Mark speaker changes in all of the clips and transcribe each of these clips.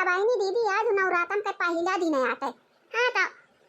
Speaker 1: तो बहनी दीदी आज नवरात्र के पहला दिन आते। हाँ तो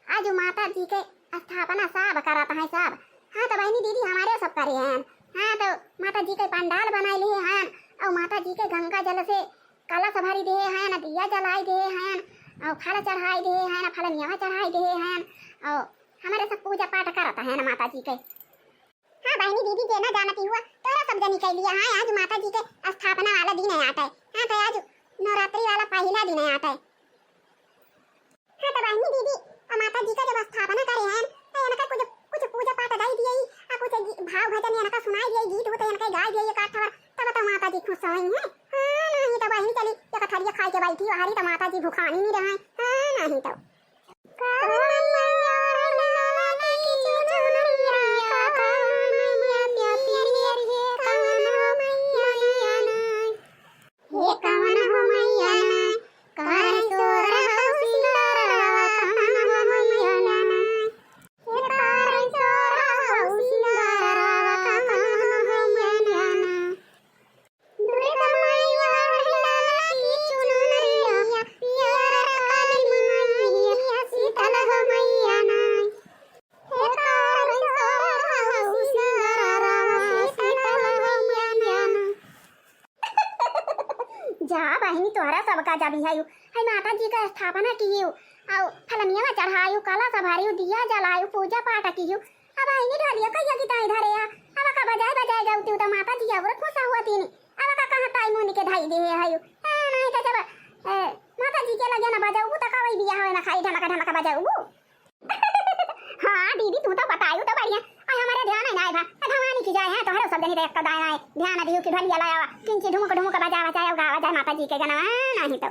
Speaker 1: आज माता जी के स्थापना सब करता है सब। हाँ तो बहनी दीदी हमारे सब करे हैं। हाँ तो माता जी के पंडाल बनाए लिए हैं और माता जी के गंगा जल से कलश भरी दे हैं न दिया जलाई दे हैं और फल चढ़ाई दे हैं न फल मेवा चढ़ाई दे हैं और हमारे सब पूजा पाठ करता है न माता जी के। हाँ बहनी दीदी जे ना जानती हुआ तोरा सब जनी कह लिया। हाँ आज माता जी के स्थापना वाला दिन आता है। हाँ तो आज नवरात्रि वाला पहला दिन आता है। हाँ तो बहनी दीदी माता जी का जब स्थापना करे हैं तो इनका कुछ कुछ पूजा पाठ दाई दिए कुछ भाव भजन इनका सुनाई दिए गीत होते इनका गाय दिए काठ तब तो माता जी खुश हुई हैं। हाँ नहीं तो बहनी चली एक थरिया खाई के बैठी हरी तो माता जी भूखानी नहीं रहे। हाँ नहीं तो जा बहनी तोहरा सबका जब है माता जी का स्थापना कियो और फलमिया चढ़ायु कला सभारियो दिया जलायु पूजा पाठ कियो। अब बहनी ढलिया कहिया की ताई धरे अब का बजाय बजाय जाउती तो माता जी और खुश हुआ तीन अब का कहां ताई मोनी के धाई दे है नहीं तो जब माता जी के लगे ना बजाऊ तो कवई बिया होए ना खाई ढमका ढमका बजाऊ। हां दीदी तू तो बतायू तो बढ़िया हमारे ध्यान है ना भवानी की जाए है तो हर सब जनी देख का दाएं आए ध्यान दियो कि ढलिया लाया किंची ढुमक ढुमक बजा बजाया गावा जाए माता जी के गाना नहीं तो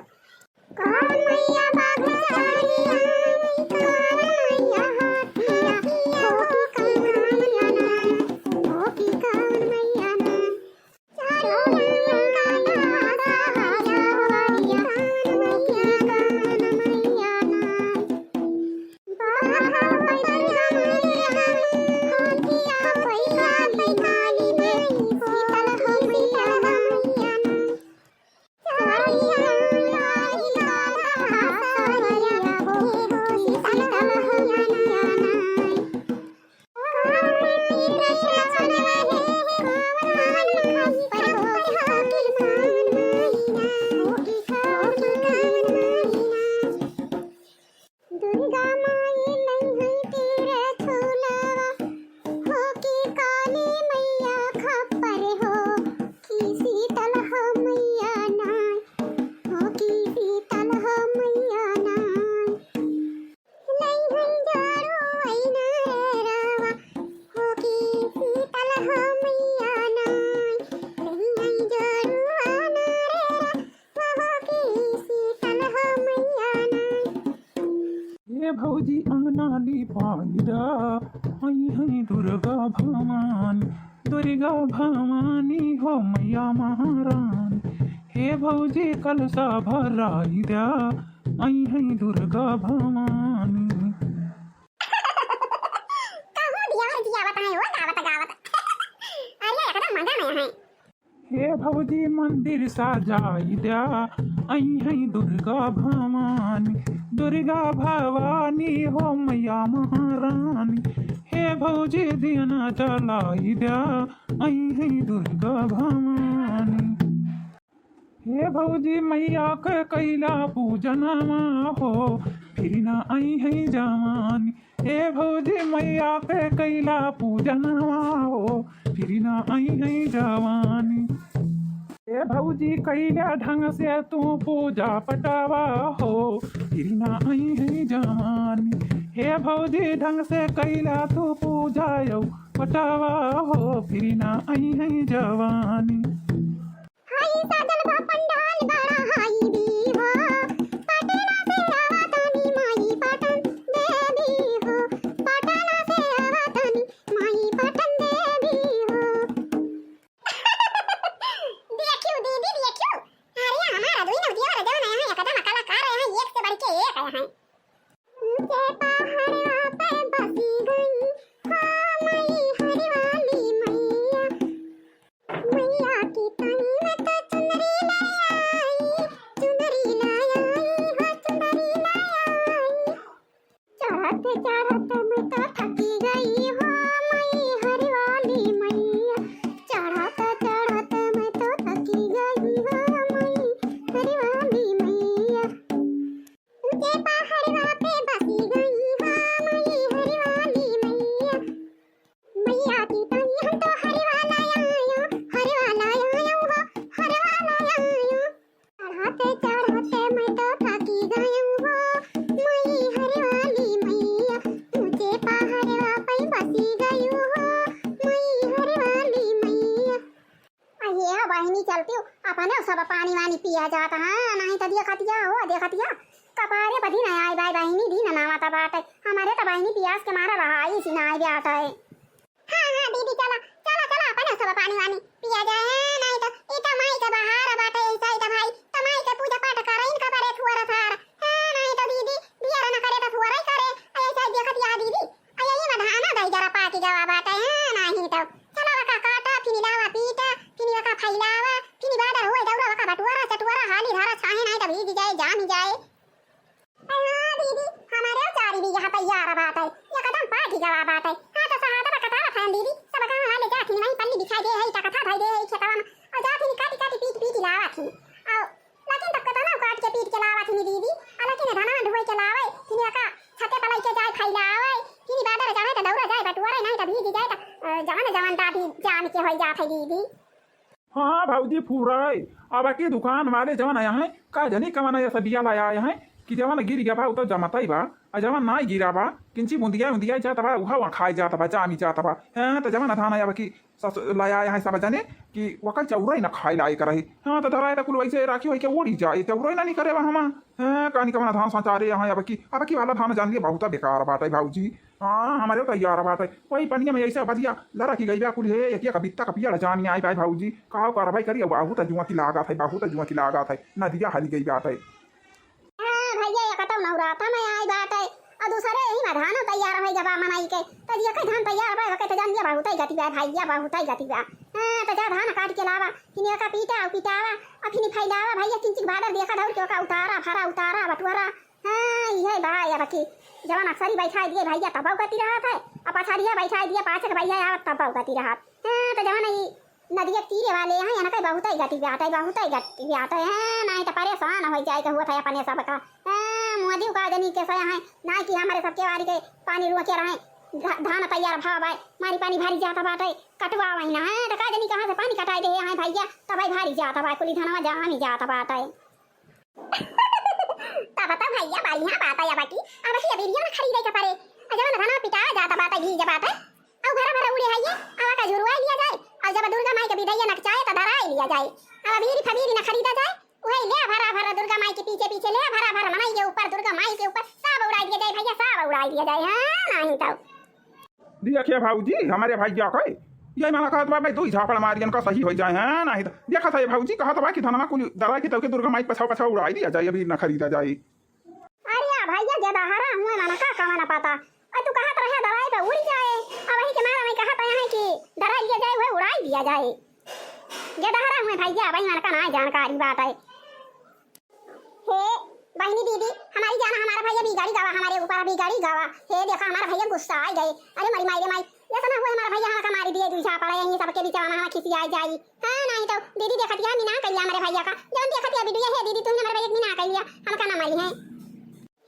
Speaker 1: कौन मैया बाघ चढ़िया कौन मैया हाथिया हो की कौन मैया ना चारों रंग का सहाया वारिया कौन मैया
Speaker 2: भौजी अंगनाली पायरा हई हई दुर्गा भवानी हो मैया महारानी। हे भौजी कलसा भराई द्या आई हई दुर्गा भवानी। हे भौजी मंदिर सजाई द्या आई हई दुर्गा भवानी हो मैया महारानी। हे भौजी दिया जलाई द्या आई हई दुर्गा भवानी। हे भौजी मैया के कैला पूजनमा हो फिर ना आई हई जवानी। हे भौजी मैया के कैला पूजनमा हो फिर ना आई हई जवानी। हे भौजी कैला ढंग से तू पूजा पटावा हो फिर ना आई है जवानी। हे भौजी ढंग से कैला तू पूजा यौ पटावा हो फिर ना आई है जवानी।
Speaker 1: हाई साजल बा पंडाल बड़ा हाई दीवा पटना से आवतनी माई पटन देवी हो पटना से आवतनी माई पटन देवी हो। देखियो दीदी देखियो अरे हमारा दुई नदिया वाला जवान है एकदम कलाकार है एक से बढ़ के एक है। ऊंचे पहाड़ पे बसी गई हाँ मई हरिवाली मैया मैया की तनी में तो चुनरी ले आई देखतिया कपारे पधी न आए भाई बहिनी दी न नावा ता बाटे हमारे ता बहिनी पियास के मारा रहा आई सी ना आए ब्याह है। हाँ दीदी चला चला चला अपन सब पानी वानी पिया जाए नहीं तो इता माई के बाहर बाटे ऐसा इता भाई तमाई के पूजा पाठ करे इनका करे थुआरा थार हां नहीं तो दीदी बिया न करे तो थुआरा ही करे ऐसा देखतिया दीदी अये ये मधाना दई जरा पाकी जावा बाटे हां नहीं तो चला वका काटा फिनी लावा पीटा फिनी वका फैलावा फिनी बाडा होए दौरा वका बटुआरा चटुआरा हाली धारा छाहे नहीं तो भीग जाए जाम जाए। हां दीदी हमारे चारी बीघा तैयार बात है ये कदम पाठी जावा बात है। हां तो सहाता कथा था दीदी सब कहां हाले जाथी नहीं पल्ली बिछा दे है कथा भाई दे है खेतवा में और जाथी काटी काटी पीट लावा थी और लेकिन तब कथा ना काट के पीट के लावा थी दीदी लेकिन धना ढोई के लावे फिनी का छते पलाई के जाए फैलावे फिनी बादर जाए तो दौरा जाए बटुआरा नहीं तो भीग जाए तो जवान जवान दादी जान के होई जात है दीदी।
Speaker 2: हाँ भाऊजी फूराय अब की दुकान वाले जवन आया है का जनी कवन ऐसा बिया लाया आया है कि जवन गिर गया बा तो जमाता ही बा और जवन ना गिरा बा किंची मुंदिया जाता बा उहा खाए जाता बा जामी जाता बा हाँ तो जवन धान आया बा कि लाया आया है सब जाने कि वकल चौरा ही ना खाए लाए करही हाँ तो धराए तो कुल वैसे राखी वही के ओढ़ी जाए चौरा ही ना नहीं करे बा हमा हाँ कहानी कवन धान संचारे यहाँ अब की वाला धान जान लिए बहुत बेकार बात है भाऊजी। हाँ हमारे तैयार बात है वही पनिया में ऐसा बदिया लड़ा की गई कुल है एक कविता का पिया जानी आई भाई भाऊजी कहा कार्रवाई करिए बहुत जुआ की लागत है बहुत जुआ की लागत है नदिया हली गई बात है।
Speaker 1: हां भैया ये कतौ नवराता में आई बात है और दूसरे यही में धान तैयार है जब मनाई के तो ये के धान तैयार है के जान ये बहुत ही गति बा भैया बहुत ही गति बा। हां तो जा धान काट के लावा किने का पीटा पिटावा और फिर फैलावा भैया किंचिक बादर देखा धर के का उतारा बटुआरा हां ये भाई अब की जवान अक्सरी बैठा दिए भैया तबाव गति रहा था अब पछाड़िया बैठा दिए पाछे भैया आवत तबाव गति रहा। हां तो जवान ये नदिया तीरे वाले हैं यहाँ का बहुत ही गति आता है बहुत ही गति आता है नहीं तो परेशान हो जाए हुआ था अपने सब का मोदी का जनी के सया है ना कि हमारे सबके वारी के पानी रुके रहे धान तैयार भाव है मारी पानी भारी जाता बाटे कटवा वही ना है तो का जनी कहाँ से पानी कटाई दे है भैया तब भाई भारी जाता बा कुली धनवा जामी जाता बाटे तब बता भैया बढ़िया बात है अब की अबेरिया ना खरीदे के परे जब धनवा पिटा जाता बाटे घी जबाटे और भरा भरा उड़े है ये आवा का जुरवा लिया जाए और जब दुर्गा माई के विदैया नचाए तो धराई लिया जाए अब बीरी फबीरी न खरीदा जाए वही ले भरा भरा दुर्गा माई के पीछे पीछे ले भरा भरा मनाई के ऊपर दुर्गा माई के ऊपर सब उड़ा दिया जाए भैया सब उड़ा दिया जाए। हां नहीं तो
Speaker 2: देखिए भाऊजी हमारे भैया के ये माना कहत बा भाई दो झापड़ मारियन का सही हो जाए हैं नहीं तो देखा था भाऊजी कहत बा कि धनमा कुल दरा के तब के दुर्गा माई पछा उड़ा दिया जाए अभी न खरीदा जाए।
Speaker 1: अरे भैया ज्यादा हरा हुए माना का माना पता और तू कहत रहे दराई पे उड़ जाए अब वही के मारा में कहत है कि दराई लिया जाए वो उड़ाई दिया जाए ज्यादा हरा हुए भैया भाई माना का ना जानकारी बात है। हे बहनी दीदी हमारी जाना हमारा भैया भी गाड़ी गावा हमारे ऊपर भी गाड़ी गावा हे देखा हमारा भैया गुस्सा आ गए अरे मरी माई रे माई ये सुना हुआ हमारा भैया का मारी दिए दूसरा पड़ा यहीं सबके बीच में खिसी आ जाई। हां नहीं तो दीदी देखत या मीना कलिया हमारे भैया का जौन देखत या वीडियो है दीदी तुमने हमारे भैया मीना कलिया हम का ना मारी है।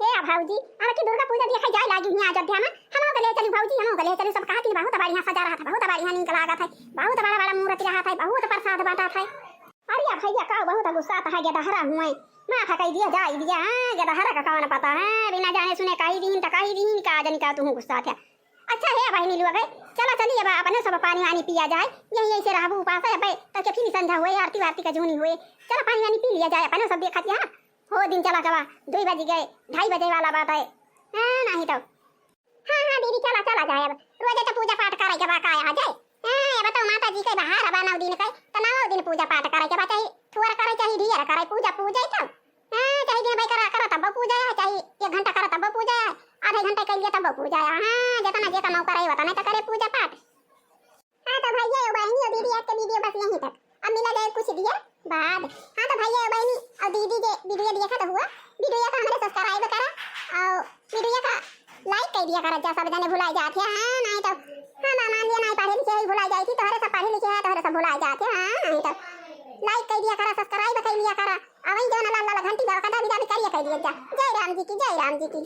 Speaker 1: हे भाऊजी अब की दुर्गा पूजा देखा जाए लागी यहां अयोध्या में हम गले चली भाऊजी हम गले चली सब कहती बहुत बढ़िया सजा रहा था बहुत बढ़िया नीक लगा था बहुत बड़ा बड़ा मूर्ति रहा था बहुत प्रसाद बांटा था। अरे भैया का बहुत गुस्सा आता है ज्यादा हरा हुए माथा कह दिया जाई दिया ज्यादा हरा का कौन पता है बिना जाने सुने कही दिन का जन का तू गुस्सा था। अच्छा है बहनी लोग चला चलिए अपने सब पानी वानी पिया जाए यही ऐसे रहबू उपास है भाई तब फिर संध्या हुए आरती वारती का जूनी हुए चला पानी वानी पी लिया जाए अपने सब देखा यहाँ हो दिन चला चला 2 बज गए 2:30 बजे वाला बात है। नहीं तो हाँ दीदी चला चला जाए अब रोज तो पूजा पाठ करे के बाका आ जाए बताओ माता जी के बाहर अब 9 दिन के तो 9 दिन पूजा पाठ करे के बात थोड़ा करे चाहिए ढेर करे पूजा तब चाहिए दिन भाई करा तब पूजा है चाहिए 1 घंटा करा तब पूजा है आधे घंटे कर लिया तब पूजा है। हाँ जितना नौकर है बताने तो करे पूजा पाठ। हाँ तो भैया बहनी और दीदी आज के वीडियो बस यहीं तक अब मिला जाए कुछ दिया बाद। हाँ तो भैया बहनी और दीदी के वीडियो देखा तो हुआ वीडियो का हमारे सब्सक्राइब करा और वीडियो का लाइक कर दिया करा जा सब जने भुला जाते हैं। हाँ नहीं तो हाँ मान लिया नहीं पढ़े लिखे ही भुला जाती तो हरे सब पढ़े लिखे है तो हरे सब भुला जाते हैं। हाँ नहीं तो लाइक कर दिया करा सब्सक्राइब कर लिया करा अब वही जो ना लाल लाल घंटी दबा कदा भी करिए कर दिया। जय राम जी की जय राम जी की।